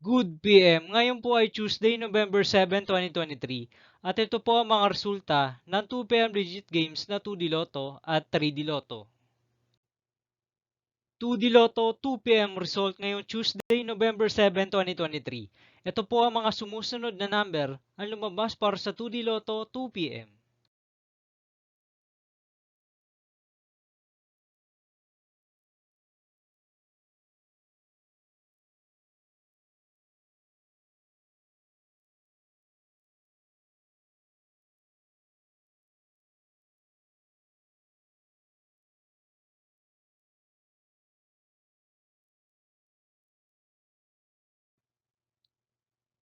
Good PM. Ngayon po ay Tuesday, November 7, 2023. At ito po ang mga resulta ng 2 PM legit games na 2D Lotto at 3D Lotto. 2D Lotto 2 PM result ngayong Tuesday, November 7, 2023. Ito po ang mga sumusunod na number ang lumabas para sa 2D Lotto 2 PM.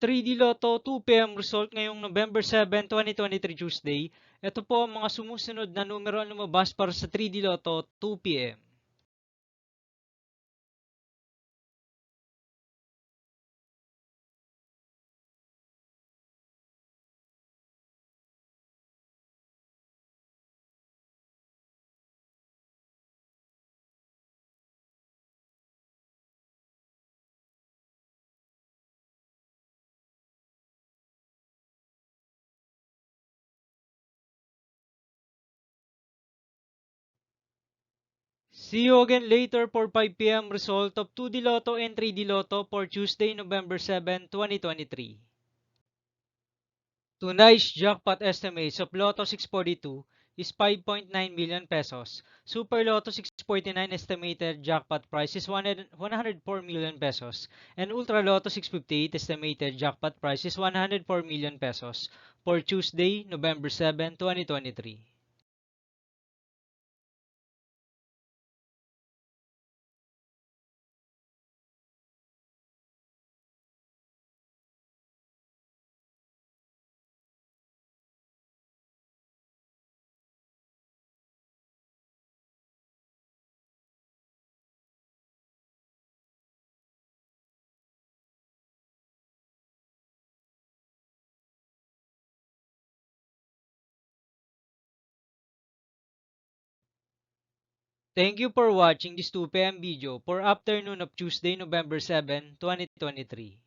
3D Lotto 2 PM result ngayong November 7, 2023 Tuesday. Ito po ang mga sumusunod na numero ang lumabas para sa 3D Lotto 2 PM. 'See you again later for 5 PM result of 2D Lotto and 3D Lotto for Tuesday, November 7, 2023. Tonight's jackpot estimates of Lotto 642 is 5.9 million pesos. Super Lotto 649 estimated jackpot price is 104 million pesos. And Ultra Lotto 658 estimated jackpot price is 104 million pesos for Tuesday, November 7, 2023. Thank you for watching this 2 PM video for afternoon of Tuesday, November 7, 2023.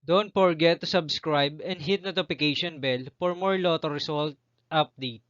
Don't forget to subscribe and hit notification bell for more Lotto result update.